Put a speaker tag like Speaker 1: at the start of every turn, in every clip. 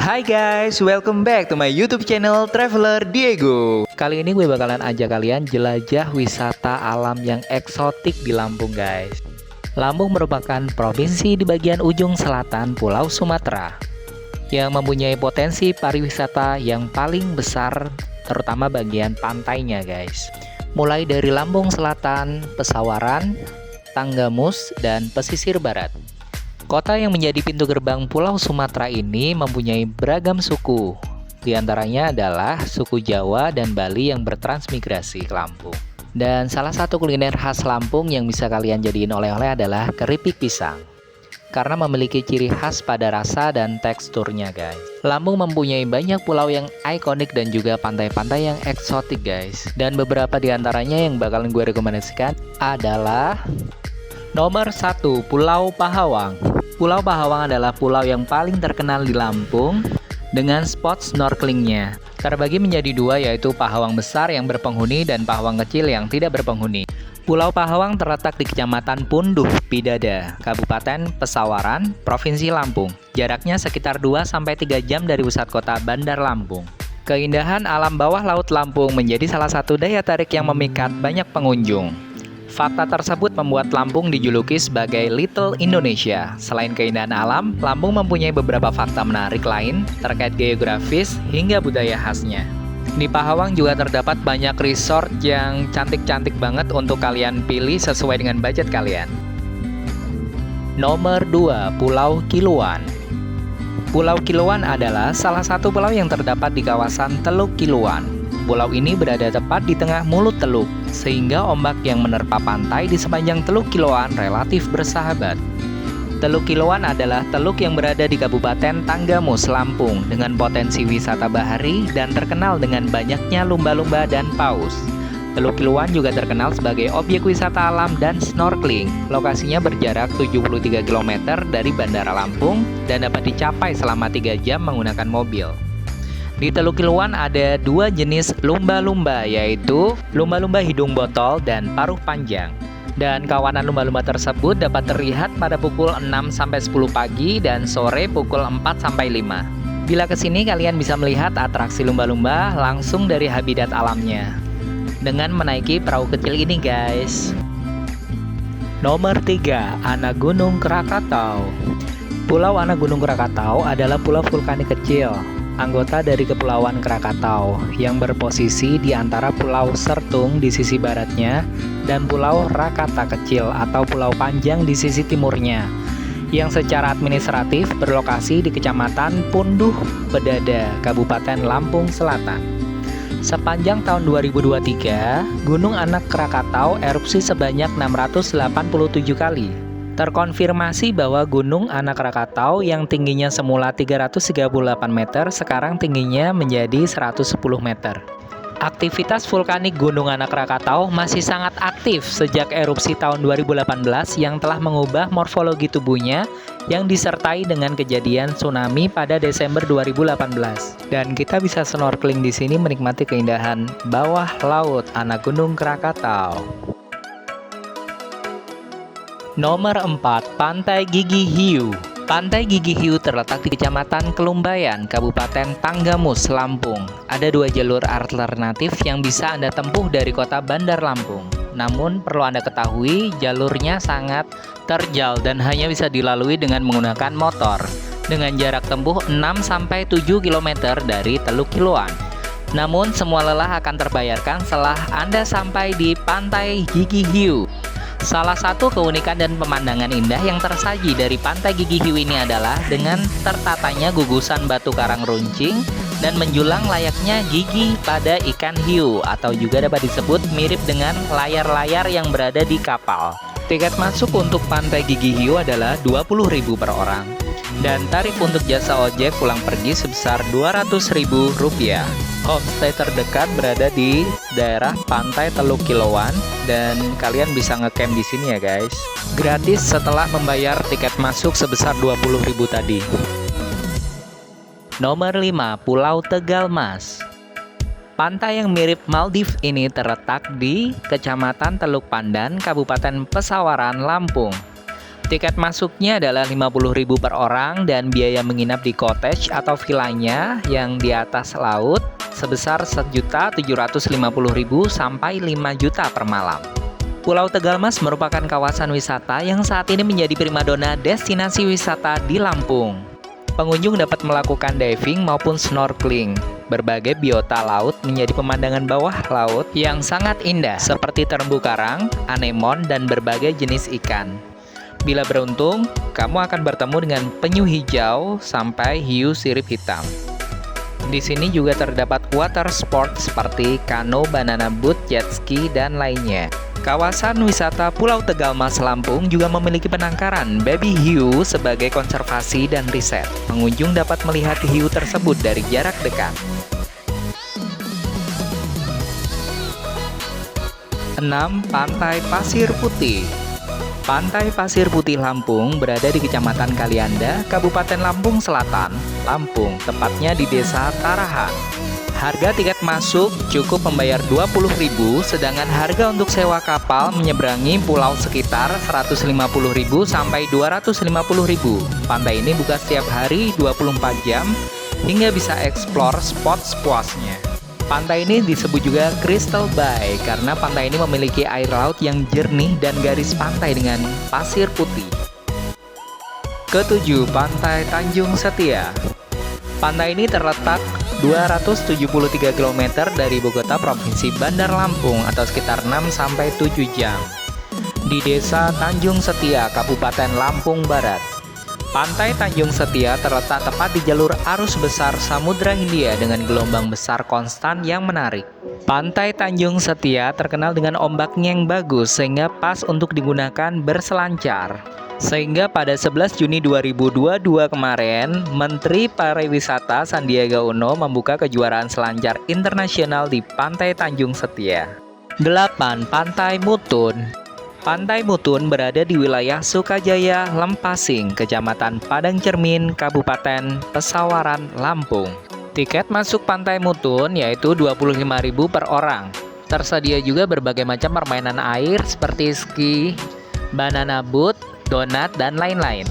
Speaker 1: Hai guys, welcome back to my YouTube channel Traveler Diego. Kali ini gue bakalan ajak kalian jelajah wisata alam yang eksotik di Lampung guys. Lampung merupakan provinsi di bagian ujung selatan Pulau Sumatera yang mempunyai potensi pariwisata yang paling besar, terutama bagian pantainya guys. Mulai dari Lampung Selatan, Pesawaran, Tanggamus, dan pesisir barat. Kota yang menjadi pintu gerbang Pulau Sumatera ini mempunyai beragam suku. Di antaranya adalah suku Jawa dan Bali yang bertransmigrasi ke Lampung. Dan salah satu kuliner khas Lampung yang bisa kalian jadiin oleh-oleh adalah keripik pisang. Karena memiliki ciri khas pada rasa dan teksturnya guys. Lampung mempunyai banyak pulau yang ikonik dan juga pantai-pantai yang eksotik guys. Dan beberapa di antaranya yang bakalan gue rekomendasikan adalah nomor 1, Pulau Pahawang. Pulau Pahawang adalah pulau yang paling terkenal di Lampung dengan spot snorkelingnya. Terbagi menjadi dua, yaitu Pahawang Besar yang berpenghuni dan Pahawang Kecil yang tidak berpenghuni. Pulau Pahawang terletak di Kecamatan Punduh Pidada, Kabupaten Pesawaran, Provinsi Lampung. Jaraknya sekitar 2-3 jam dari pusat kota Bandar Lampung. Keindahan alam bawah laut Lampung menjadi salah satu daya tarik yang memikat banyak pengunjung. Fakta tersebut membuat Lampung dijuluki sebagai Little Indonesia. Selain keindahan alam, Lampung mempunyai beberapa fakta menarik lain terkait geografis hingga budaya khasnya. Di Pahawang juga terdapat banyak resort yang cantik-cantik banget untuk kalian pilih sesuai dengan budget kalian. Nomor 2, Pulau Kiluan. Pulau Kiluan adalah salah satu pulau yang terdapat di kawasan Teluk Kiluan. Pulau ini berada tepat di tengah mulut teluk, sehingga ombak yang menerpa pantai di sepanjang Teluk Kiluan relatif bersahabat. Teluk Kiluan adalah teluk yang berada di Kabupaten Tanggamus, Lampung, dengan potensi wisata bahari dan terkenal dengan banyaknya lumba-lumba dan paus. Teluk Kiluan juga terkenal sebagai objek wisata alam dan snorkeling. Lokasinya berjarak 73 km dari Bandara Lampung dan dapat dicapai selama 3 jam menggunakan mobil. Di Teluk Kiluan ada dua jenis lumba-lumba, yaitu lumba-lumba hidung botol dan paruh panjang. Dan kawanan lumba-lumba tersebut dapat terlihat pada pukul 6-10 pagi dan sore pukul 4-5. Bila kesini kalian bisa melihat atraksi lumba-lumba langsung dari habitat alamnya dengan menaiki perahu kecil ini guys. Nomor 3, Anak Gunung Krakatau. Pulau Anak Gunung Krakatau adalah pulau vulkanik kecil, anggota dari Kepulauan Krakatau yang berposisi di antara Pulau Sertung di sisi baratnya dan Pulau Rakata Kecil atau Pulau Panjang di sisi timurnya, yang secara administratif berlokasi di Kecamatan Punduh Pedada, Kabupaten Lampung Selatan. Sepanjang tahun 2023, Gunung Anak Krakatau erupsi sebanyak 687 kali. Terkonfirmasi bahwa Gunung Anak Krakatau yang tingginya semula 338 meter sekarang tingginya menjadi 110 meter. Aktivitas vulkanik Gunung Anak Krakatau masih sangat aktif sejak erupsi tahun 2018 yang telah mengubah morfologi tubuhnya yang disertai dengan kejadian tsunami pada Desember 2018. Dan kita bisa snorkeling di sini menikmati keindahan bawah laut Anak Gunung Krakatau. Nomor 4, Pantai Gigi Hiu. Pantai Gigi Hiu terletak di Kecamatan Kelumbayan, Kabupaten Tanggamus, Lampung. Ada dua jalur alternatif yang bisa Anda tempuh dari kota Bandar Lampung. Namun perlu Anda ketahui, jalurnya sangat terjal dan hanya bisa dilalui dengan menggunakan motor dengan jarak tempuh 6-7 km dari Teluk Kiluan. Namun semua lelah akan terbayarkan setelah Anda sampai di Pantai Gigi Hiu. Salah satu keunikan dan pemandangan indah yang tersaji dari Pantai Gigi Hiu ini adalah dengan tertatanya gugusan batu karang runcing dan menjulang layaknya gigi pada ikan hiu, atau juga dapat disebut mirip dengan layar-layar yang berada di kapal. Tiket masuk untuk Pantai Gigi Hiu adalah Rp20.000 per orang. Dan tarif untuk jasa ojek pulang pergi sebesar Rp200.000. Homestay terdekat berada di daerah Pantai Teluk Kiluan dan kalian bisa ngecamp di sini ya guys. Gratis setelah membayar tiket masuk sebesar Rp20.000 tadi. Nomor 5, Pulau Tegalmas. Pantai yang mirip Maldives ini terletak di Kecamatan Teluk Pandan, Kabupaten Pesawaran, Lampung. Tiket masuknya adalah 50.000 per orang dan biaya menginap di cottage atau villanya yang di atas laut sebesar 1.750.000 sampai 5 juta per malam. Pulau Tegalmas merupakan kawasan wisata yang saat ini menjadi primadona destinasi wisata di Lampung. Pengunjung dapat melakukan diving maupun snorkeling. Berbagai biota laut menjadi pemandangan bawah laut yang sangat indah seperti terumbu karang, anemon, dan berbagai jenis ikan. Bila beruntung, kamu akan bertemu dengan penyu hijau sampai hiu sirip hitam. Di sini juga terdapat water sport seperti kano, banana boat, jet ski, dan lainnya. Kawasan wisata Pulau Tegalmas Lampung juga memiliki penangkaran baby hiu sebagai konservasi dan riset. Pengunjung dapat melihat hiu tersebut dari jarak dekat. 6. Pantai Pasir Putih. Pantai Pasir Putih Lampung berada di Kecamatan Kalianda, Kabupaten Lampung Selatan, Lampung, tepatnya di Desa Tarahan. Harga tiket masuk cukup membayar 20.000, sedangkan harga untuk sewa kapal menyeberangi pulau sekitar 150.000 sampai 250.000. Pantai ini buka setiap hari 24 jam hingga bisa eksplor spot sepuasnya. Pantai ini disebut juga Crystal Bay karena pantai ini memiliki air laut yang jernih dan garis pantai dengan pasir putih. Ketujuh, Pantai Tanjung Setia. Pantai ini terletak 273 km dari Ibukota Provinsi Bandar Lampung atau sekitar 6-7 jam. Di Desa Tanjung Setia, Kabupaten Lampung Barat. Pantai Tanjung Setia terletak tepat di jalur arus besar Samudra Hindia dengan gelombang besar konstan yang menarik. Pantai Tanjung Setia terkenal dengan ombaknya yang bagus sehingga pas untuk digunakan berselancar. Sehingga pada 11 Juni 2022 kemarin, Menteri Pariwisata Sandiaga Uno membuka kejuaraan selancar internasional di Pantai Tanjung Setia. 8. Pantai Mutun. Pantai Mutun berada di wilayah Sukajaya, Lempasing, Kecamatan Padang Cermin, Kabupaten Pesawaran, Lampung. Tiket masuk Pantai Mutun yaitu 25.000 per orang. Tersedia juga berbagai macam permainan air seperti ski, banana boat, donat, dan lain-lain.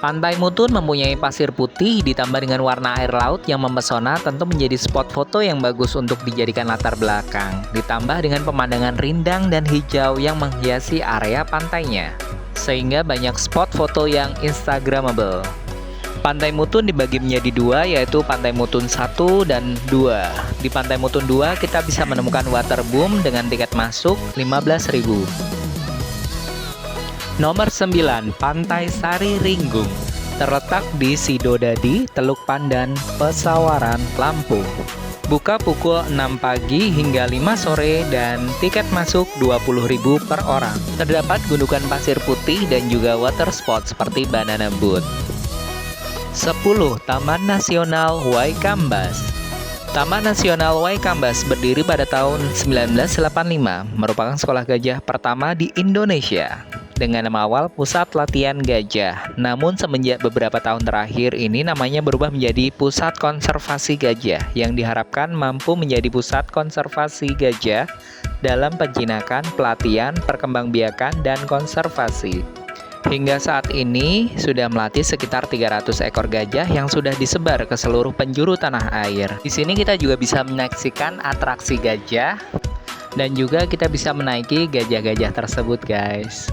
Speaker 1: Pantai Mutun mempunyai pasir putih ditambah dengan warna air laut yang mempesona, tentu menjadi spot foto yang bagus untuk dijadikan latar belakang. Ditambah dengan pemandangan rindang dan hijau yang menghiasi area pantainya, sehingga banyak spot foto yang instagramable. Pantai Mutun dibagi menjadi dua, yaitu Pantai Mutun 1 dan 2. Di Pantai Mutun 2 kita bisa menemukan waterboom dengan tiket masuk 15.000. Nomor 9, Pantai Sari Ringgung. Terletak di Sidodadi, Teluk Pandan, Pesawaran, Lampung. Buka pukul 6 pagi hingga 5 sore dan tiket masuk 20.000 per orang. Terdapat gundukan pasir putih dan juga water spot seperti banana boat. 10. Taman Nasional Waikambas. Taman Nasional Waikambas berdiri pada tahun 1985, merupakan sekolah gajah pertama di Indonesia dengan nama awal Pusat Latihan Gajah. Namun semenjak beberapa tahun terakhir ini namanya berubah menjadi Pusat Konservasi Gajah yang diharapkan mampu menjadi pusat konservasi gajah dalam penjinakan, pelatihan, perkembangbiakan, dan konservasi. Hingga saat ini sudah melatih sekitar 300 ekor gajah yang sudah disebar ke seluruh penjuru tanah air. Di sini kita juga bisa menyaksikan atraksi gajah dan juga kita bisa menaiki gajah-gajah tersebut, guys.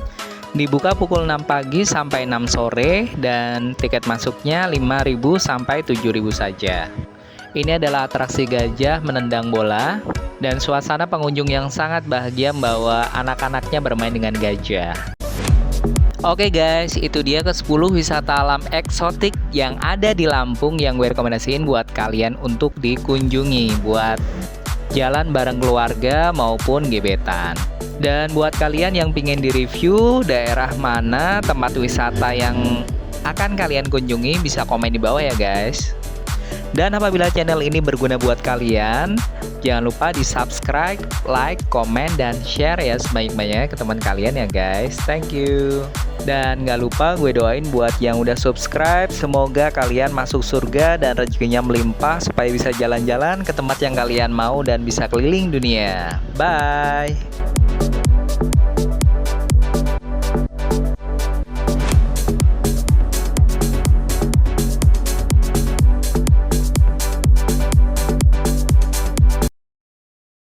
Speaker 1: Dibuka pukul 6 pagi sampai 6 sore dan tiket masuknya 5.000 sampai 7.000 saja. Ini adalah atraksi gajah menendang bola dan suasana pengunjung yang sangat bahagia membawa anak-anaknya bermain dengan gajah. Oke guys, itu dia ke-10 wisata alam eksotik yang ada di Lampung yang gue rekomendasiin buat kalian untuk dikunjungi, buat jalan bareng keluarga maupun gebetan. Dan buat kalian yang pingin di-review daerah mana tempat wisata yang akan kalian kunjungi, bisa komen di bawah ya guys. Dan apabila channel ini berguna buat kalian, jangan lupa di subscribe, like, komen, dan share ya sebanyak-banyaknya ke teman kalian ya guys. Thank you. Dan gak lupa gue doain buat yang udah subscribe, semoga kalian masuk surga dan rezekinya melimpah supaya bisa jalan-jalan ke tempat yang kalian mau dan bisa keliling dunia. Bye.